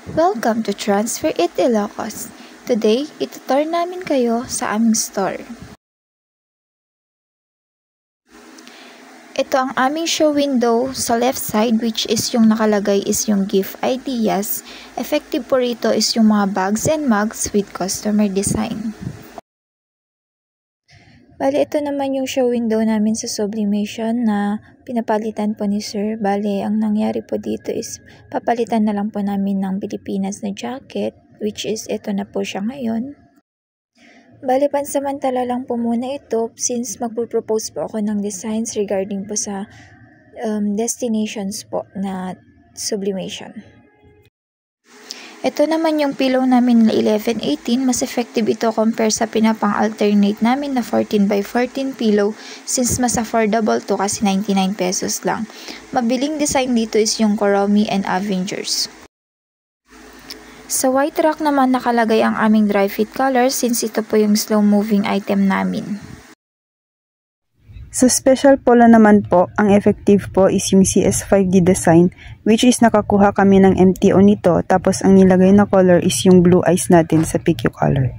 Welcome to Transfer It Ilocos. Today, itutur namin kayo sa aming store. Ito ang aming show window sa left side, which is yung nakalagay is yung gift ideas. Effective po rito is yung mga bags and mugs with customer design. Bali, ito naman yung show window namin sa sublimation na pinapalitan po ni Sir. Bali, ang nangyari po dito is papalitan na lang po namin ng Pilipinas na jacket, which is ito na po siya ngayon. Bali, pansamantala lang po muna ito since magpo-propose po ako ng designs regarding po sa destinations po na sublimation. Ito naman yung pillow namin na 11-18. Mas effective ito compare sa pinapang-alternate namin na 14x14 pillow since mas affordable to kasi 99 pesos lang. Mabiling design dito is yung Kuromi and Avengers. Sa white rack naman nakalagay ang aming dry fit color since ito po yung slow moving item namin. Sa special polo naman po, ang effective po is yung CS5D design, which is nakakuha kami ng MTO nito, tapos ang nilagay na color is yung blue eyes natin sa PQ color.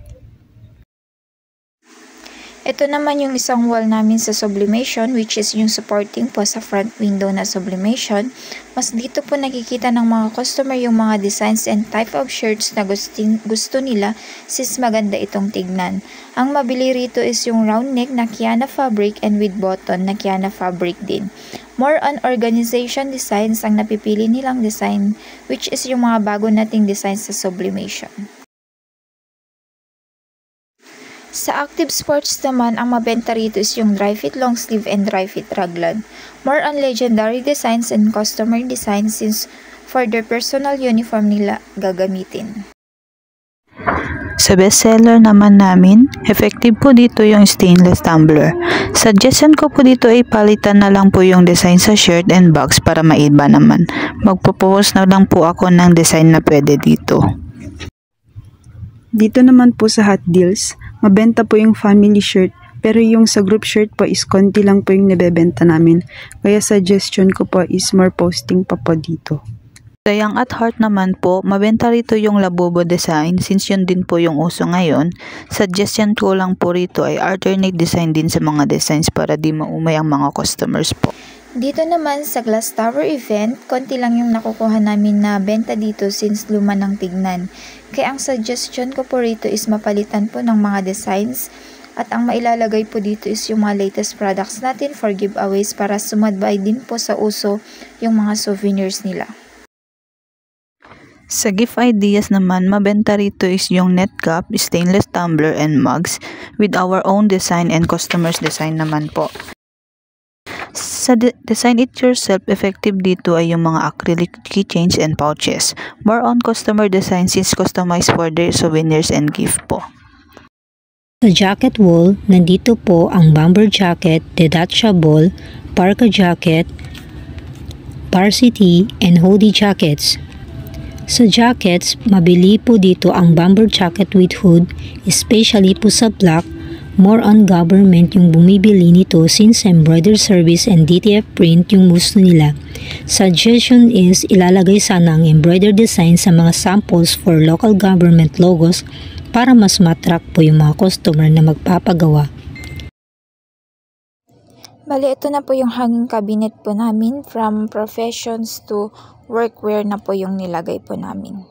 Ito naman yung isang wall namin sa sublimation, which is yung supporting po sa front window na sublimation. Mas dito po nakikita ng mga customer yung mga designs and type of shirts na gusto nila since maganda itong tignan. Ang mabili rito is yung round neck na Kiana fabric and with button na Kiana fabric din. More on organization designs ang napipili nilang design, which is yung mga bago nating designs sa sublimation. Sa active sports naman, ang mabenta rito is yung dry fit long sleeve and dry fit raglan. More on legendary designs and customer designs since for their personal uniform nila gagamitin. Sa bestseller naman namin, effective po dito yung stainless tumbler. Suggestion ko po dito ay palitan na lang po yung design sa shirt and bags para maiba naman. Magpo-post na lang po ako ng design na pwede dito. Dito naman po sa Hot Deals, mabenta po yung family shirt, pero yung sa group shirt po is konti lang po yung nabebenta namin. Kaya suggestion ko po is more posting pa po dito. Sa Young at Heart naman po, mabenta rito yung Labubo design since yun din po yung uso ngayon. Suggestion ko lang po rito ay alternate design din sa mga designs para di maumay ang mga customers po. Dito naman sa Glass Tower event, konti lang yung nakukuha namin na benta dito since luma ng tignan. Kaya ang suggestion ko po rito is mapalitan po ng mga designs at ang mailalagay po dito is yung mga latest products natin for giveaways para sumadbay din po sa uso yung mga souvenirs nila. Sa gift ideas naman, mabenta rito is yung net cup, stainless tumbler, and mugs with our own design and customers design naman po. Sa design it yourself, effective dito ay yung mga acrylic keychains and pouches. More on customer design since customized for their souvenirs and gift po. Sa jacket wall, nandito po ang bomber jacket, detachable, parka jacket, varsity, and hoodie jackets. Sa jackets, mabili po dito ang bomber jacket with hood, especially po sa black. More on government yung bumibili nito since embroidered service and DTF print yung gusto nila. Suggestion is ilalagay sana ang embroidered design sa mga samples for local government logos para mas mattrack po yung mga customer na magpapagawa. Bali, ito na po yung hanging cabinet po namin. From professions to workwear na po yung nilagay po namin.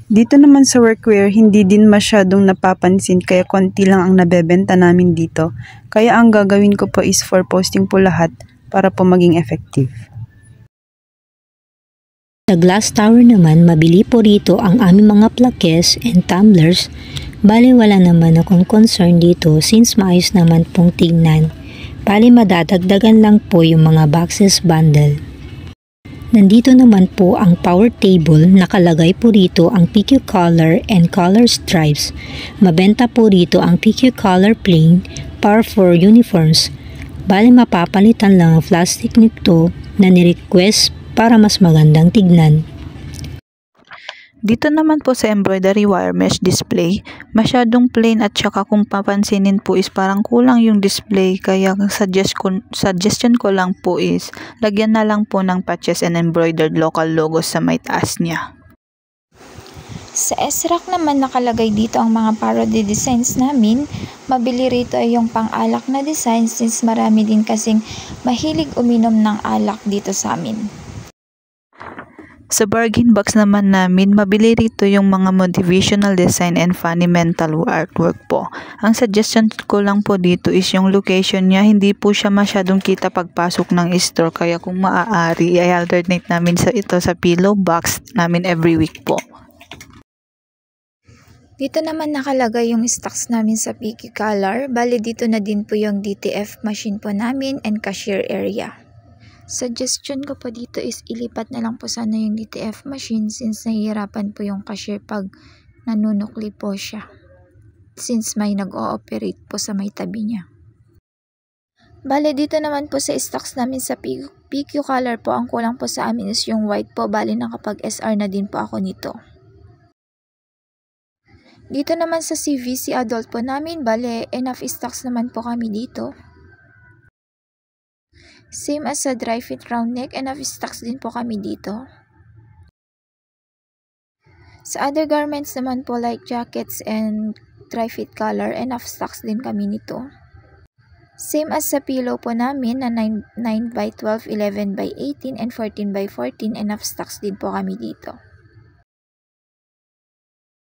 Dito naman sa workwear, hindi din masyadong napapansin kaya konti lang ang nabebenta namin dito. Kaya ang gagawin ko po is for posting po lahat para po maging effective. Sa Glass Tower naman, mabili po rito ang aming mga plakes and tumblers. Bali wala naman akong concern dito since maayos naman pong tignan. Bali madadagdagan lang po yung mga boxes bundle. Nandito naman po ang power table, nakalagay po rito ang PQ color and color stripes. Mabenta po rito ang PQ color plain, power for uniforms. Bali mapapalitan lang ang plastic nito na ni-request para mas magandang tignan. Dito naman po sa embroidery wire mesh display, masyadong plain at saka kung papansinin po is parang kulang yung display, kaya suggestion ko lang po is lagyan na lang po ng patches and embroidered local logos sa may taas niya. Sa S-Rack naman nakalagay dito ang mga parody designs namin. Mabili rito ay yung pang-alak na design since marami din kasing mahilig uminom ng alak dito sa amin. Sa bargain box naman namin, mabili rito yung mga motivational design and fundamental artwork po. Ang suggestion ko lang po dito is yung location niya, hindi po siya masyadong kita pagpasok ng store, kaya kung maaari, i-alternate namin ito sa pillow box namin every week po. Dito naman nakalagay yung stocks namin sa PQ Color. Bali dito na din po yung DTF machine po namin and cashier area. Suggestion ko po dito is ilipat na lang po sana yung DTF machine since nahihirapan po yung cashier pag nanunukli po siya. Since may nag-ooperate po sa may tabi niya. Bali dito naman po sa stocks namin sa PQ Color po, ang kulang po sa amin is yung white po. Bali nakapag SR na din po ako nito. Dito naman sa CVC adult po namin, bale enough stocks naman po kami dito. Same as sa dry fit round neck, enough stocks din po kami dito. Sa other garments naman po like jackets and dry fit color, enough stocks din kami nito. Same as sa pillow po namin na 9 by 12, 11 by 18, and 14 by 14, enough stocks din po kami dito.